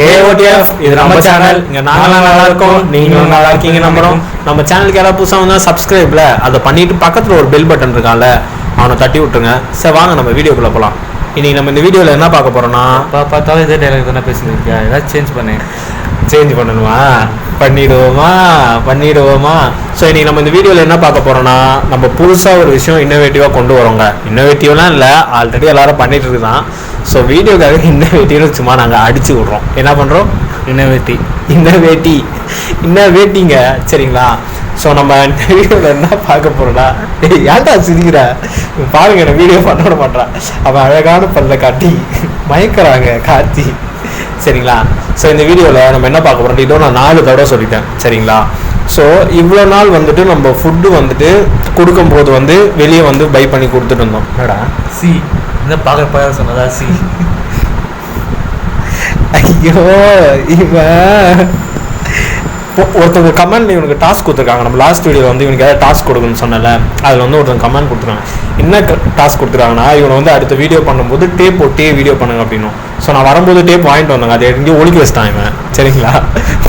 AOTF இது நம்ம channel. இங்க நாங்களாம் நல்லா இருக்கோம், நீங்களும் நல்லா இருக்கீங்க நம்புறோம். நம்ம சேனலுக்கு யாராவது புதுசாக வந்தால் சப்ஸ்கிரைப்ல அதை பண்ணிட்டு பக்கத்தில் ஒரு பெல் பட்டன் இருக்கான்ல, அவனை தட்டி விட்டுருங்க. சரி வாங்க நம்ம வீடியோக்குள்ள போகலாம். இன்னைக்கு நம்ம இந்த வீடியோவில் என்ன பார்க்க போறோம்னா, பார்த்தாலும் இதே டைலாக் தானே பேசியிருக்கியா, ஏதாவது சேஞ்ச் பண்ணணுமா, பண்ணிடுவோமா. ஸோ இன்னைக்கு நம்ம இந்த வீடியோவில் என்ன பார்க்க போறோம்னா, நம்ம புதுசாக ஒரு விஷயம் இன்னோவேட்டிவாக கொண்டு வரோங்க. இன்னோவேட்டிவ்லாம் இல்லை, ஆல்ரெடி எல்லாரும் பண்ணிட்டு இருக்குதான். ஸோ வீடியோக்காக இன்னோவேட்டிவ்னு சும்மா நாங்கள் அடிச்சு விட்றோம். என்ன பண்ணுறோம்? இன்னோவேட்டிங்க சரிங்களா. ஸோ நம்ம இந்த வீடியோவில் என்ன பார்க்க போறோம்னா, ஏன்டா சிரிக்கிற பாருங்க, நான் வீடியோ பண்ண விட மாட்டேன். அவன் அழகான பல்ல காட்டி மயக்கிறாங்க கார்த்தி சரிங்களா. ஸோ இந்த வீடியோவில் நம்ம என்ன பார்க்க போறோம், இதோ நான் 4 தடவை சொல்லிட்டேன் சரிங்களா. ஸோ இவ்வளோ நாள் வந்துட்டு நம்ம ஃபுட்டு வந்துட்டு கொடுக்கும்போது வந்து வெளியே வந்து பை பண்ணி கொடுத்துட்டு இருந்தோம். என்னடா இந்த பார்க்க சொன்னதா ஐயோ இவன் ஒருத்தவங்க கமெண்ட் இவனுக்கு டாஸ்க் கொடுத்துருக்காங்க. நம்ம லாஸ்ட் வீடியோவில் வந்து இவனுக்கு ஏதாவது டாஸ்க் கொடுக்குன்னு சொன்னல, அதில் வந்து ஒருத்தவங்க கமெண்ட் கொடுத்துருக்காங்க. என்ன டாஸ்க் கொடுத்துருக்காங்கன்னா, இவனை வந்து அடுத்த வீடியோ பண்ணும்போது டேப் ஒட்டியே வீடியோ பண்ணுங்க அப்படின்னும். ஸோ நான் வரும்போது டேப் வாங்கிட்டு வந்தாங்க, அதை எங்கேயும் ஒழிக்க வச்சிட்டான் இவன் சரிங்களா.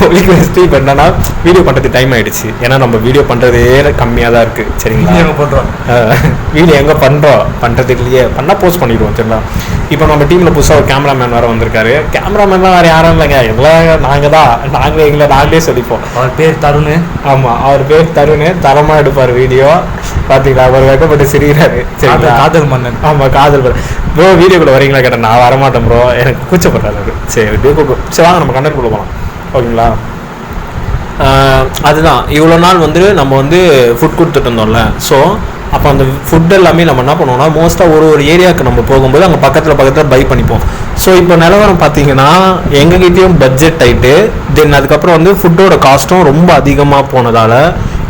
ஒழிக்க வச்சுட்டு இப்போ என்னன்னா வீடியோ பண்ணுறதுக்கு டைம் ஆகிடுச்சு. ஏன்னா நம்ம வீடியோ பண்ணுறதே கம்மியாக தான் இருக்குது சரிங்களா. வீடியோ எங்கே பண்ணுறது இல்லையே, பண்ணால் போஸ்ட் பண்ணிடுவோம் சரிங்களா. இப்போ நம்ம டீமில் புதுசாக ஒரு கேமராமேன் வேறு வந்திருக்காரு. கேமராமேன்லாம் வேறு யாரும் இல்லைங்க, எல்லாம் நாங்களே சொல்லிப்போம். அவர் பேர் தருண். ஆமாம், அவர் பேர் தருண். தரமாக எடுப்பார் வீடியோ. பார்த்தீங்களா, அவர் வைக்கப்பட்டு சிரிக்கிறாரு சரிங்களா. காதல் மன்னன். ஆமாம், காதல் மன்னன். ப்ரோ வீடியோக்குள்ள வரீங்களா கேட்டேன். நான் வரமாட்டேன் ப்ரோ, எனக்கு கூச்சப்படுறாரு. சரி சரி வாங்க நம்ம கண்டென்ட் குள்ள போகலாம் ஓகேங்களா. அதுதான் இவ்வளோ நாள் வந்து நம்ம வந்து ஃபுட் கொடுத்துட்டு இருந்தோம்ல. ஸோ அப்போ அந்த ஃபுட் எல்லாமே நம்ம என்ன பண்ணுவோம்னா, மோஸ்ட்டாக ஒரு ஏரியாவுக்கு நம்ம போகும்போது அங்கே பக்கத்தில் பை பண்ணிப்போம். ஸோ இப்போ நிலவரம் பார்த்தீங்கன்னா எங்ககிட்டயும் பட்ஜெட் ஆகிட்டு, தென் அதுக்கப்புறம் வந்து ஃபுட்டோட காஸ்ட்டும் ரொம்ப அதிகமாக போனதால்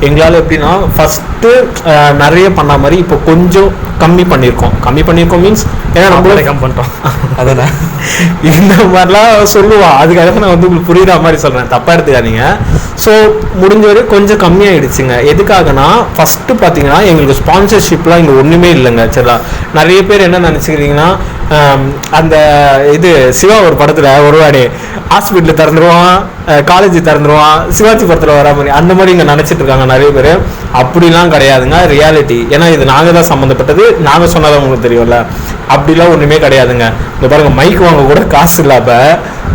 எங்களால் எப்படின்னா ஃபஸ்ட்டு நிறைய பண்ண மாதிரி இப்போ கொஞ்சம் கம்மி பண்ணியிருக்கோம் மீன்ஸ் ஏன்னா நம்மளே கம்மி பண்ணிட்டோம். அதான் இந்த மாதிரிலாம் சொல்லுவான். அதுக்காக நான் வந்து உங்களுக்கு புரியுற மாதிரி சொல்கிறேன், தப்பாக எடுத்துக்காதீங்க. ஸோ முடிஞ்ச வரை கொஞ்சம் கம்மியாகிடுச்சுங்க. எதுக்காகனா ஃபஸ்ட்டு பார்த்தீங்கன்னா எங்களுக்கு ஸ்பான்சர்ஷிப்லாம் இங்கே ஒன்றுமே இல்லைங்க சரிங்களா. நிறைய பேர் என்ன நினச்சிக்கிறீங்கன்னா, அந்த இது சிவா ஒரு படத்தில் ஒரு வாடி ஹாஸ்பிட்டல் திறந்துருவான், காலேஜ் திறந்துருவான், சிவாஜி படத்தில் வர மாதிரி அந்த மாதிரி இங்கே நினச்சிட்டு இருக்காங்க நிறைய பேர். அப்படிலாம் கிடையாதுங்க ரியாலிட்டி. ஏன்னா இது நாங்கள் தான் சம்மந்தப்பட்டது, நாங்கள் சொன்னதான் உங்களுக்கு தெரியும்ல. அப்படிலாம் ஒன்றுமே கிடையாதுங்க. இந்த பாருங்க, மைக் வாங்க கூட காசு இல்லாம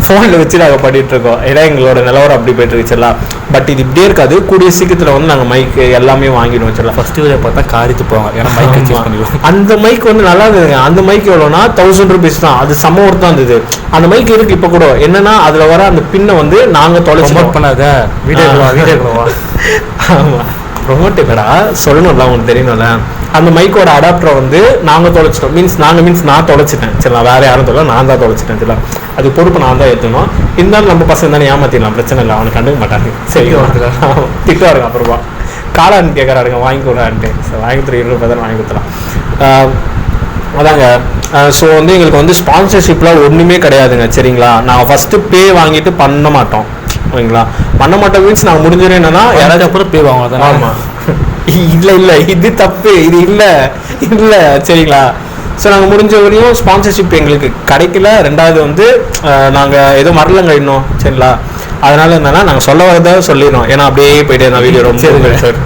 ஃபோனில் வச்சு நாங்கள் பண்ணிட்டு இருக்கோம். ஏன்னா எங்களோட நிலவரம் அப்படி போயிட்டு இருக்குச்சுலாம். பட் இது இப்படியே இருக்காது, கூடிய சீக்கிரத்தில் வந்து நாங்கள் மைக்கு எல்லாமே வாங்கிடுவோம் வச்சிடலாம். ஃபர்ஸ்ட் வீடியோ பார்த்தா காரித்து போவாங்க, ஏன்னா மைக் சூஸ் பண்ணிடுவோம். அந்த மைக் வந்து நல்லா இருந்ததுங்க. அந்த மைக் எவ்வளோனா 1000 rupees தான். அது செம்ம ஒர்த் தான் இருந்தது. அந்த மைக் இருக்கு இப்போ கூட. என்னன்னா அதில் வர அந்த பின்னை வந்து நாங்கள் தொலைச்சு பண்ணாத வீடியோ ஆமாம், ப்ரொமோட் இல்லைடா, சொல்லணும்ல உங்களுக்கு தெரியணும்ல. அந்த மைக்கோட அடாப்டரை வந்து நாங்கள் தொலைச்சிட்டோம். மீன்ஸ் நான் தொலைச்சிட்டேன் சரிங்களா. வேறு யாரும் தொலை, நான் தான் தொலைச்சிட்டேன் சரிங்களா. அது பொறுப்பு நான் தான் ஏற்றணும். இருந்தாலும் நம்ம பசங்க தானே ஏமாற்றிடலாம், பிரச்சனை இல்லை, அவனுக்கு கண்டுக்க மாட்டாங்க சரி. திட்டுவாருங்க அப்புறமா, காளான் கேட்குறாருங்க வாங்கி கொடுறான்ட்டு. சரி வாங்கி 300 ரூபாய் தான் வாங்கி கொடுத்துலாம். அதாங்க. ஸோ வந்து எங்களுக்கு வந்து ஸ்பான்சர்ஷிப்லாம் ஒன்றுமே கிடையாதுங்க சரிங்களா. நாங்கள் ஃபஸ்ட்டு பே வாங்கிட்டு பண்ண மாட்டோம் ஓகேங்களா. பண்ண மாட்டோம் மீன்ஸ் நாங்கள் முடிஞ்சது என்னன்னா யாராச்சும் அப்புறம் பே வாங்க. ஆமாம், இல்லை இது தப்பு, இது இல்லை சரிங்களா. ஸோ நாங்கள் முடிஞ்ச வரையும் ஸ்பான்சர்ஷிப் எங்களுக்கு கிடைக்கல. ரெண்டாவது வந்து நாங்கள் ஏதோ மரலங்க இன்னும் சரிங்களா. அதனால என்னன்னா நாங்கள் சொல்ல வரதை சொல்லிடுறோம். ஏன்னா அப்படியே போயிட்டே நான் வீடியோ ரொம்ப சார்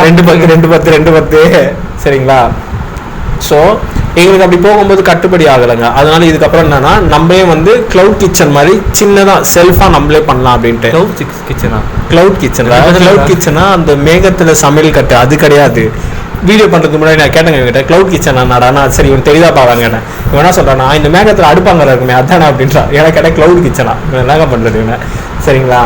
210 சரிங்களா. ஸோ எங்களுக்கு அப்படி போகும்போது கட்டுப்படி ஆகலைங்க. அதனால இதுக்கப்புறம் என்னன்னா நம்மளே வந்து கிளவுட் கிச்சன் மாதிரி சின்னதாக செல்ஃபாக நம்மளே பண்ணலாம் அப்படின்ட்டு. கிளவுட் கிச்சனா அந்த மேகத்தில் சமையல் கட்டு அது கிடையாது. வீடியோ பண்ணுறதுக்கு முன்னாடி நான் கேட்டேங்க என்கிட்ட, கிளவுட் கிச்சன் என்னடா. சரி இவன் தெரியுதா பாவாங்க கேட்டேன். இவன் என்ன சொல்கிறான், இந்த மேகத்தில் அடுப்பாங்க இருக்குமே அதானே அப்படின்றா. எனக்கு கேட்டால் கிளவுட் கிச்சனா என்னங்க பண்ணுறது இவனை சரிங்களா.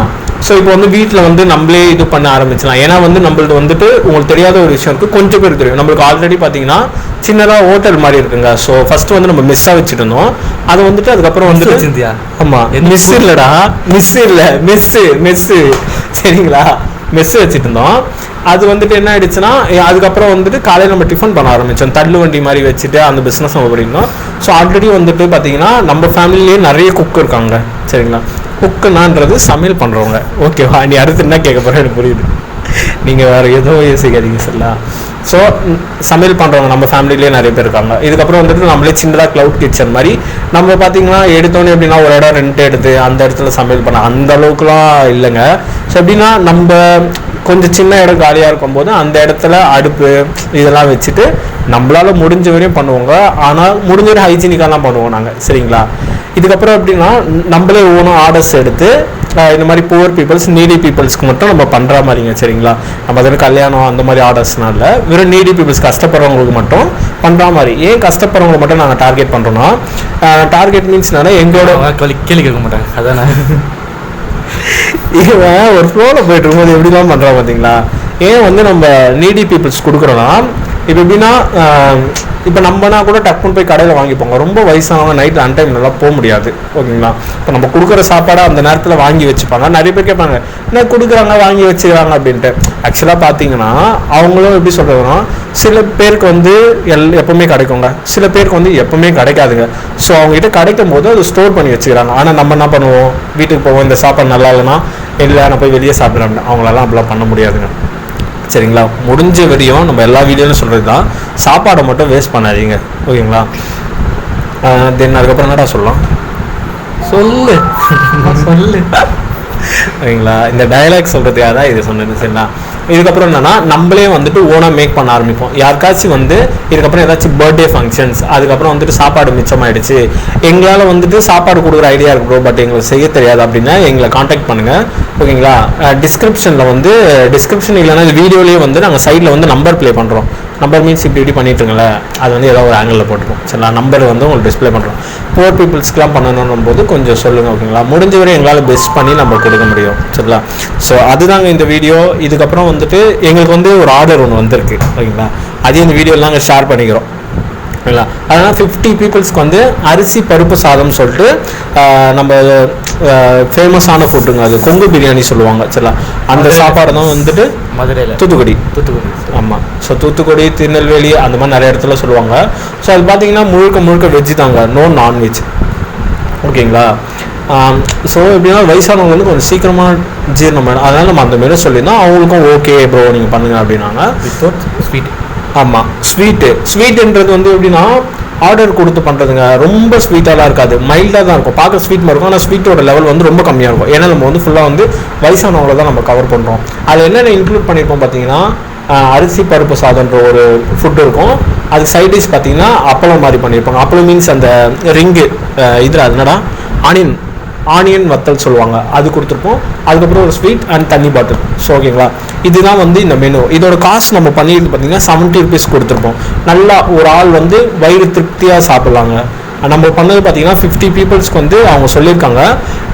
ஸோ இப்போ வந்து வீட்டில் வந்து நம்மளே இது பண்ண ஆரம்பிச்சலாம். ஏன்னா வந்து நம்மளது வந்துட்டு உங்களுக்கு தெரியாத ஒரு விஷயம் இருக்குது, கொஞ்சம் பேர் தெரியும். நம்மளுக்கு ஆல்ரெடி பார்த்தீங்கன்னா சின்னதாக ஹோட்டல் மாதிரி இருக்குங்க. ஸோ ஃபஸ்ட்டு வந்து நம்ம மெஸ்ஸாக வச்சுட்டு இருந்தோம். அது வந்துட்டு அதுக்கப்புறம் வந்துட்டு ஆமாம் மெஸ்ஸு இல்லைடா, மெஸ்ஸு சரிங்களா, மெஸ்ஸு வச்சுட்டு இருந்தோம். அது வந்துட்டு என்ன ஆயிடுச்சுன்னா, அதுக்கப்புறம் வந்துட்டு காலையில் நம்ம டிஃபன் பண்ண ஆரம்பித்தோம். தள்ளு வண்டி மாதிரி வச்சுட்டு அந்த பிஸ்னஸ் நம்ம பண்ணியிருந்தோம். ஸோ ஆல்ரெடி வந்துட்டு பார்த்தீங்கன்னா நம்ம ஃபேமிலிலேயே நிறைய குக் இருக்காங்க சரிங்களா. குக்குனான்றது சமையல் பண்ணுறவங்க ஓகேவா. நீ அடுத்து என்ன கேட்க போகிற எனக்கு புரியுது. நீங்கள் வேறு எதுவும் யோசிக்காதீங்க சரிங்களா. ஸோ சமையல் பண்ணுறவங்க நம்ம ஃபேமிலியிலே நிறைய பேர் இருக்காங்க. இதுக்கப்புறம் வந்துட்டு நம்மளே சின்னதாக க்ளவுட் கிச்சன் மாதிரி நம்ம பார்த்தீங்கன்னா எடுத்தோன்னே எப்படின்னா ஒரு இடம் ரெண்ட் எடுத்து அந்த இடத்துல சமையல் பண்ண அந்த அளவுக்குலாம் இல்லைங்க. ஸோ எப்படின்னா நம்ம கொஞ்சம் சின்ன இடம் காலியாக இருக்கும்போது அந்த இடத்துல அடுப்பு இதெல்லாம் வச்சுட்டு நம்மளால முடிஞ்ச வரையும் பண்ணுவோங்க. ஆனால் முடிஞ்ச வரையும் ஹைஜீனிக்காலாம் பண்ணுவோம் நாங்கள் சரிங்களா. இதுக்கப்புறம் எப்படின்னா நம்மளே ஓனும் ஆர்டர்ஸ் எடுத்து இந்த மாதிரி புவர் பீப்புள்ஸ் நீடி பீப்புள்ஸ்க்கு மட்டும் நம்ம பண்ணுற மாதிரிங்க சரிங்களா. நம்ம அதில் கல்யாணம் அந்த மாதிரி ஆர்டர்ஸ்னால வெறும் நீடி பீப்புள்ஸ் கஷ்டப்படுறவங்களுக்கு மட்டும் பண்ணுற மாதிரி. ஏன் கஷ்டப்படுறவங்களை மட்டும் நாங்கள் டார்கெட் பண்ணுறோன்னா டார்கெட் மீன்ஸ்னால எங்களோட கேள்வி கேட்க மாட்டாங்க அதானே. இவன் ஒரு ஃப்ளோவில் போயிட்டு இருக்கும்போது எப்படிலாம் பண்ணுறான் பார்த்தீங்களா. ஏன் வந்து நம்ம நீடி பீப்புள்ஸ் கொடுக்குறோன்னா இப்போ எப்படின்னா இப்போ நம்மனா கூட டக்குன்னு போய் கடையில் வாங்கிப்போங்க. ரொம்ப வயசானவங்க நைட்டு அன்டைம்லலாம் போக முடியாது ஓகேங்களா. இப்போ நம்ம கொடுக்குற சாப்பாடை அந்த நேரத்தில் வாங்கி வச்சுப்பாங்க. நிறைய பேர் கேட்பாங்க என்ன கொடுக்குறாங்க வாங்கி வச்சுக்கிறாங்க அப்படின்ட்டு. ஆக்சுவலாக பார்த்தீங்கன்னா அவங்களும் எப்படி சொல்கிறதுனா சில பேருக்கு வந்து எப்பவுமே கிடைக்குங்க, சில பேருக்கு வந்து எப்பவுமே கிடைக்காதுங்க. ஸோ அவங்ககிட்ட கிடைக்கும் போது அது ஸ்டோர் பண்ணி வச்சுக்கிறாங்க. ஆனால் நம்ம என்ன பண்ணுவோம், வீட்டுக்கு போவோம், இந்த சாப்பாடு நல்லா இல்லைன்னா இல்லை நான் போய் வெளியே சாப்பிட்றேன். அவங்களாலாம் அப்படிலாம் பண்ண முடியாதுங்க சரிங்களா. முடிஞ்ச வரையும் நம்ம எல்லா வீடியோலையும் சொல்கிறது தான் சாப்பாடை மட்டும் வேஸ்ட் பண்ணாதீங்க ஓகேங்களா. தென் அதுக்கப்புறம் என்னடா சொல்லலாம் சொல்லு சொல்லு ஓகேங்களா. இந்த டயலாக் சொல்கிறதுக்காக தான் இது சொன்னது சரிங்களா. இதுக்கப்புறம் என்னன்னா நம்மளே வந்துட்டு ஓனாக மேக் பண்ண ஆரம்பிப்போம். யாருக்காச்சும் வந்து இதுக்கப்புறம் ஏதாச்சும் பர்த்டே ஃபங்க்ஷன்ஸ் அதுக்கப்புறம் வந்துட்டு சாப்பாடு மிச்சமாயிடுச்சு, எங்களால் வந்துட்டு சாப்பாடு கொடுக்குற ஐடியா இருக்கு ப்ரோ பட் எங்களுக்கு செய்ய தெரியாது அப்படின்னா எங்களை காண்டாக்ட் பண்ணுங்கள் ஓகேங்களா. டிஸ்கிரிப்ஷனில் வந்து டிஸ்கிரிப்ஷன் இல்லைன்னா இது வீடியோலேயே வந்து நாங்கள் சைடில் வந்து நம்பர் ப்ளே பண்ணுறோம். நம்பர் மீன்ஸ் இப்படி பண்ணிட்டுருங்களே அது வந்து ஏதோ ஒரு ஆங்கிளில் போட்டுருக்கோம் சரிங்களா. நம்பர் வந்து உங்களுக்கு டிஸ்பிளே பண்ணுறோம். புவர் பீப்புள்ஸ்க்குலாம் பண்ணணும் போது கொஞ்சம் சொல்லுங்கள் ஓகேங்களா. முடிஞ்ச வரை எங்களால் பெஸ்ட் பண்ணி நம்ம கொடுக்க முடியும் சரிங்களா. ஸோ அதுதாங்க இந்த வீடியோ. இதுக்கப்புறம் வந்துட்டு எங்களுக்கு வந்து ஒரு ஆர்டர் ஒன்று வந்திருக்கு ஓகேங்களா. அதையும் இந்த வீடியோவில் நாங்கள் ஷேர் பண்ணிக்கிறோம் ஓகேங்களா. அதனால் 50 பீப்புள்ஸ்க்கு வந்து அரிசி பருப்பு சாதம் சொல்லிட்டு நம்ம ஃபேமஸான ஃபுட்டுங்க, அது கொங்கு பிரியாணி சொல்லுவாங்க சரிங்களா. அந்த சாப்பாடு தான் வந்துட்டு மதுரையில் தூத்துக்குடி ஆமாம். ஸோ தூத்துக்குடி திருநெல்வேலி அந்த மாதிரி நிறைய இடத்துல சொல்லுவாங்க. ஸோ அது பார்த்தீங்கன்னா முழுக்க வெஜ்ஜு தாங்க, நோ நான்வெஜ் ஓகேங்களா. ஸோ எப்படின்னா வயசானவங்க வந்து கொஞ்சம் சீக்கிரமாக ஜீரணம் வேணும். அதனால் நம்ம அந்த மாரி சொல்லியிருந்தோம். அவங்களுக்கும் ஓகே ப்ரோ நீங்கள் பண்ணுங்க அப்படின்னாங்க. Without sweet. ஆமாம் ஸ்வீட்டுன்றது வந்து எப்படின்னா ஆர்டர் கொடுத்து பண்ணுறதுங்க. ரொம்ப ஸ்வீட்டாலாம் இருக்காது, மைல்டாக தான் இருக்கும். பார்க்க ஸ்வீட் மாதிரி இருக்கும், ஆனால் ஸ்வீட்டோட லெவல் வந்து ரொம்ப கம்மியாக இருக்கும். ஏன்னா நம்ம வந்து ஃபுல்லாக வந்து வயசானவங்கள தான் நம்ம கவர் பண்ணுறோம். அதில் என்னென்ன இன்க்ளூட் பண்ணியிருப்போம் பார்த்தீங்கன்னா அரிசி பருப்பு சாதம்ன்ற ஒரு ஃபுட் இருக்கும். அது சைட் டிஷ் பார்த்தீங்கன்னா அப்பளம் மாதிரி பண்ணியிருப்பாங்க. அப்பளம் மீன்ஸ் அந்த ரிங்கு இதில் அது என்னடா ஆனியன் வத்தல் சொல்லுவாங்க, அது கொடுத்துருப்போம். அதுக்கப்புறம் ஒரு ஸ்வீட் அண்ட் தண்ணி பாட்டில். ஸோ ஓகேங்களா, இதுதான் வந்து இந்த மெனு. இதோட காஸ்ட் நம்ம பண்ணிட்டு பார்த்தீங்கன்னா 70 rupees கொடுத்துருப்போம். நல்லா ஒரு ஆள் வந்து வயிறு திருப்தியாக சாப்பிட்லாங்க. நம்ம பண்ணது பார்த்தீங்கன்னா 50 பீப்புள்ஸ்க்கு வந்து அவங்க சொல்லியிருக்காங்க.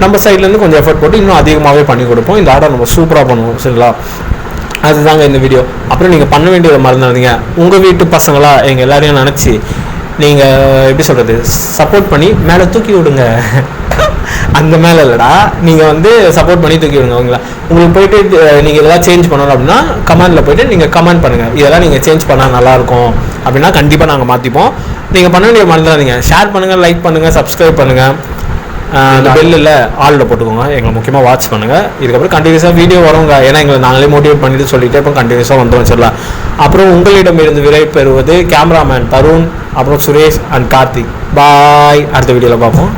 நம்ம சைட்லேருந்து கொஞ்சம் எஃபர்ட் போட்டு இன்னும் அதிகமாகவே பண்ணி கொடுப்போம். இந்த ஆர்டர் நம்ம சூப்பராக பண்ணுவோம் சரிங்களா. அதுதாங்க இந்த வீடியோ. அப்புறம் நீங்கள் பண்ண வேண்டியதை மறந்துடாதீங்க, உங்கள் வீட்டு பசங்களா எங்கள் எல்லாரையும் நினச்சி நீங்கள் எப்படி சொல்கிறது சப்போர்ட் பண்ணி மேலே தூக்கி விடுங்க. அந்த மேலே இல்லைடா, நீங்கள் வந்து சப்போர்ட் பண்ணி தூக்கி விடுங்க ஓகேங்களா. உங்களுக்கு போயிட்டு நீங்கள் இதெல்லாம் சேஞ்ச் பண்ணணும் அப்படின்னா கமெண்டில் போய்ட்டு நீங்கள் கமெண்ட் பண்ணுங்கள், இதெல்லாம் நீங்கள் சேஞ்ச் பண்ணால் நல்லாயிருக்கும் அப்படின்னா கண்டிப்பாக நாங்கள் மாற்றிப்போம். நீங்கள் பண்ண வேண்டிய மறந்துடாதீங்க, ஷேர் பண்ணுங்கள், லைக் பண்ணுங்கள், சப்ஸ்கிரைப் பண்ணுங்கள். அந்த பெல்லில் ஆளில் போட்டுக்கோங்க, எங்களை முக்கியமாக வாட்ச் பண்ணுங்கள். இதுக்கப்புறம் கண்டினியூஸாக வீடியோ வருங்க, ஏன்னா எங்களை நாங்களே மோட்டிவேட் பண்ணிட்டு சொல்லிட்டே இப்போ கண்டினியூஸாக வந்துடும் சொல்லலாம். அப்புறம் உங்களிடமிருந்து விடை பெறுவது கேமராமேன் தருண், அப்புறம் சுரேஷ் அண்ட் கார்த்திக். பாய். அடுத்த வீடியோவில் பார்ப்போம்.